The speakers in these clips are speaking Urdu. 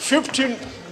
15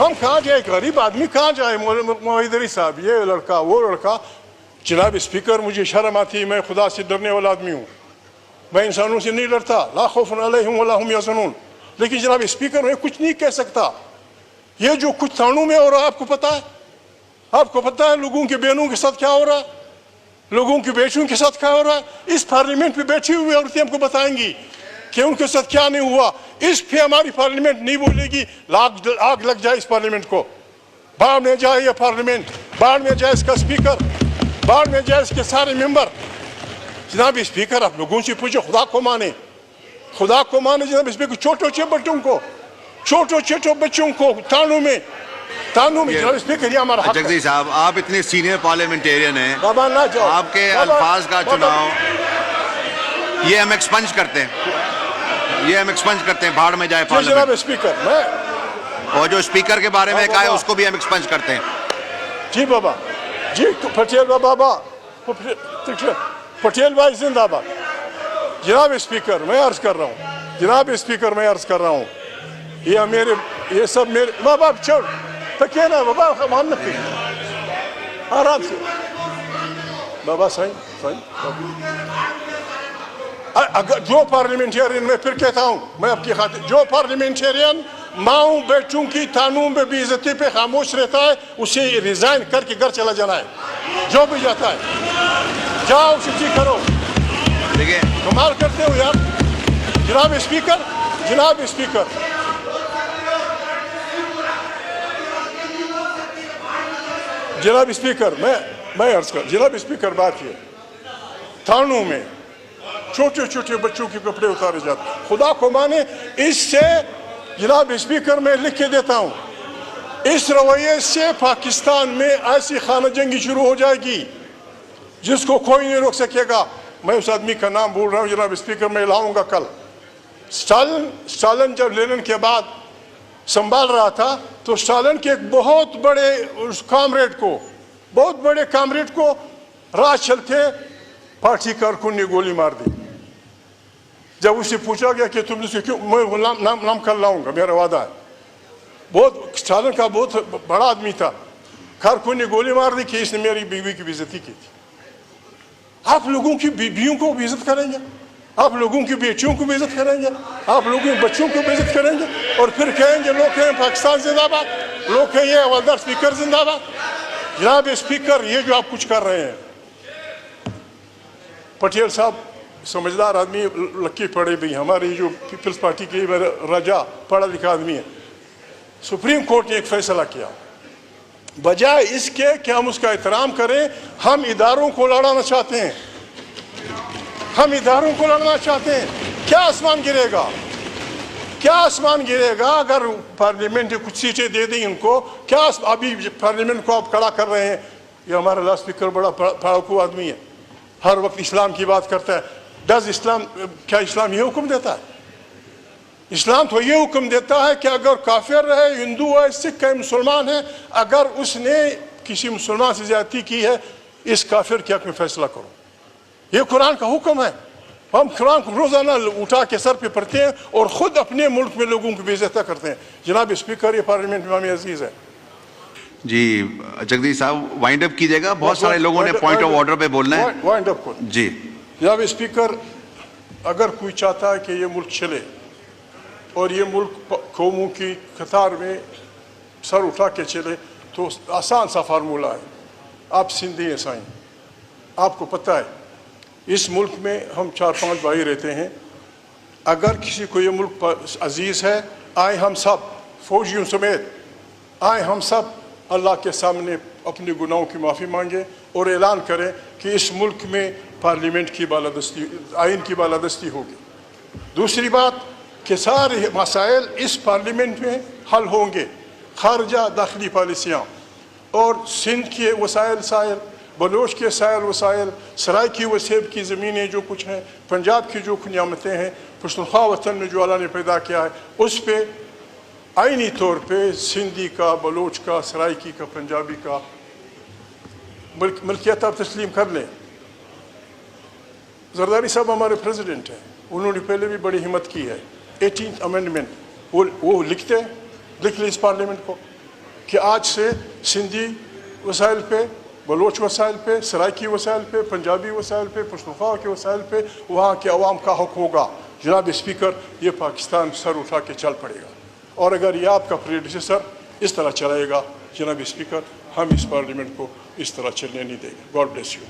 ہم کہاں جائے, غریب آدمی کہاں جائے؟ موحدری صاحب, یہ لڑکا وہ لڑکا. جناب اسپیکر, مجھے شرم آتی ہے, میں خدا سے ڈرنے والا آدمی ہوں, میں انسانوں سے نہیں ڈرتا. لا خوف علیہم ولا هم یحزنون. لیکن جناب اسپیکر, میں کچھ نہیں کہہ سکتا. یہ جو کچھ تھانوں میں ہو رہا ہے, آپ کو پتا ہے؟ آپ کو پتا ہے لوگوں کے بہنوں کے ساتھ کیا ہو رہا ہے, لوگوں کی بیٹیوں کے ساتھ کیا ہو رہا ہے؟ اس پارلیمنٹ پہ بیٹھی ہوئی عورتیں ہم کو بتائیں گی کہ ان کے ساتھ کیا نہیں ہوا. اس پہ ہماری پارلیمنٹ نہیں بولے گی. آگ لگ جائے اس پارلیمنٹ کو, باہر میں جائے یہ پارلیمنٹ, باہر میں جائے اس کا اسپیکر, باہر میں جائے اس کے سارے ممبر. جناب اسپیکر, آپ لوگوں سے پوچھو, خدا کو مانے, خدا کو مانے. جناب اسپیکر, چھوٹے بچوں کو تانوں میں جناب اسپیکر, یہ ہمارا حق ہے. جگدیش صاحب, آپ اتنے سینئر پارلیمنٹیرین ہیں, بابا نہ جاؤ, آپ کے الفاظ کا چناؤ یہ ہم ایکسپنج کرتے ہیں, یہ ہم ایکسپنج کرتے ہیں, بھاڑ میں جائے جناب پارلیمنٹ. اسپیکر, میں اور جو اسپیکر کے بارے میں کہا ہے اس کو بھی ہم ایکسپنج کرتے ہیں. جی بابا, جی پٹیل بابا, پٹیل بھائی زندہ باد. جناب اسپیکر, میں عرض کر رہا ہوں, جناب اسپیکر, میں عرض کر رہا ہوں, یہ سب میرے ماں باپ چھوڑ تکیے نا بابا, ہم نہ آرام سے بابا. صحیح اگر جو پارلیمنٹیرین, میں پھر کہتا ہوں, میں آپ کی خاطر, جو پارلیمنٹیرین ماؤں بیٹوں کی تانوں میں بے عزتی پہ خاموش رہتا ہے, اسے ریزائن کر کے گھر چلا جانا ہے. جو بھی جاتا ہے, جاؤ چھٹی کرو. دیکھیے, کمال کرتے ہو یار. جناب اسپیکر, جناب اسپیکر, جناب اسپیکر, میں عرض کر, جناب اسپیکر, بات یہ, تھانوں میں چھوٹے بچوں کے کپڑے اتارے جاتے ہیں. خدا کو مانے, اس سے جناب اسپیکر میں لکھ کے دیتا ہوں, اس رویے سے پاکستان میں ایسی خانہ جنگی شروع ہو جائے گی جس کو کوئی نہیں روک سکے گا. میں اس آدمی کا نام بول رہا ہوں جناب اسپیکر, میں لاؤں گا کل. اسٹالن جب لینن کے بعد سنبھال رہا تھا تو اسٹالن کے ایک بہت بڑے کامریڈ کو راہ چلتے پارٹی کارکن نے گولی مار دی. جب اسے پوچھا گیا کہ تم نے کیوں, میں نام کر لاؤں گا, میرا وعدہ ہے. بہت اسٹالن کا بہت بڑا آدمی تھا. کارکن نے گولی مار دی کہ اس نے میری بیوی کی بے عزتی کی تھی. آپ لوگوں کی بیویوں کو بے عزت کریں گے, آپ لوگوں کی بیٹیوں کو بے عزت کریں گے, آپ لوگوں کے بچوں کو بے عزت کریں گے, اور پھر کہیں گے لوگ کہیں پاکستان زندہ باد, لوگ کہیں یہ حوالدار اسپیکر زندہ باد. جناب اسپیکر, یہ جو آپ کچھ کر رہے ہیں, پٹیل صاحب سمجھدار آدمی, لکی پڑے بھی, ہماری جو پیپلز پارٹی کے رجا پڑھا لکھا آدمی ہے. سپریم کورٹ نے ایک فیصلہ کیا, بجائے اس کے کہ ہم اس کا احترام کریں, ہم اداروں کو لڑانا چاہتے ہیں, ہم اداروں کو لڑنا چاہتے ہیں. کیا آسمان گرے گا, کیا آسمان گرے گا اگر پارلیمنٹ نے کچھ سیٹیں دے دیں ان کو؟ کیا ابھی پارلیمنٹ کو آپ کھڑا کر رہے ہیں. یہ ہمارا لاؤڈ اسپیکر بڑا پڑھاکو آدمی ہے, ہر وقت اسلام کی بات کرتا ہے. کیا اسلام یہ حکم دیتا ہے؟ اسلام تو یہ حکم دیتا ہے کہ اگر کافر ہے, ہندو ہے, سکھ ہے, مسلمان ہے, اگر اس نے کسی مسلمان سے زیادتی کی ہے, اس کافر کے حق میں فیصلہ کرو. یہ قرآن کا حکم ہے. ہم قرآن کو روزانہ اٹھا کے سر پہ پڑھتے ہیں اور خود اپنے ملک میں لوگوں کی بے عزتی کرتے ہیں. جناب اسپیکر, یہ پارلیمنٹ میں عزیز ہے. جی جگدیش صاحب, وائنڈ اپ کیجیے گا, بہت سارے لوگوں نے پوائنٹ آف آرڈر پہ بولنا ہے. وائنڈ اپ کر. جی جناب اسپیکر, اگر کوئی چاہتا ہے کہ یہ ملک چلے اور یہ ملک قوموں کی قطار میں سر اٹھا کے چلے, تو آسان سا فارمولہ ہے. آپ سندھی ہیں سائیں, آپ کو پتہ ہے اس ملک میں ہم 4-5 بھائی رہتے ہیں. اگر کسی کو یہ ملک عزیز ہے, آئیں ہم سب فوجیوں سمیت, آئیں ہم سب اللہ کے سامنے اپنے گناہوں کی معافی مانگیں اور اعلان کریں کہ اس ملک میں پارلیمنٹ کی بالادستی, آئین کی بالادستی ہوگی. دوسری بات کہ سارے مسائل اس پارلیمنٹ میں حل ہوں گے, خارجہ داخلی پالیسیاں, اور سندھ کے وسائل, بلوچ کے وسائل, سرائے کی وسیب کی زمینیں جو کچھ ہیں, پنجاب کی جو نعمتیں ہیں, پشتونخوا وطن میں جو اللہ نے پیدا کیا ہے, اس پہ آئینی طور پہ سندھی کا, بلوچ کا, سرائکی کا, پنجابی کا ملکیت آپ تسلیم کر لیں. زرداری صاحب ہمارے پریزیڈنٹ ہیں, انہوں نے پہلے بھی بڑی ہمت کی ہے. 18th امینڈمنٹ وہ لکھ لیں اس پارلیمنٹ کو, کہ آج سے سندھی وسائل پہ، بلوچ وسائل پہ، سرائکی وسائل پہ، پنجابی وسائل پہ، پختونخوا کے وسائل پہ وہاں کے عوام کا حق ہوگا۔ جناب اسپیکر، یہ پاکستان سر اٹھا کے چل پڑے گا، اور اگر یہ آپ کا پریڈیسیسر اس طرح چلائے گا جناب اسپیکر، ہم اس پارلیمنٹ کو اس طرح چلنے نہیں دیں گے۔ God bless you.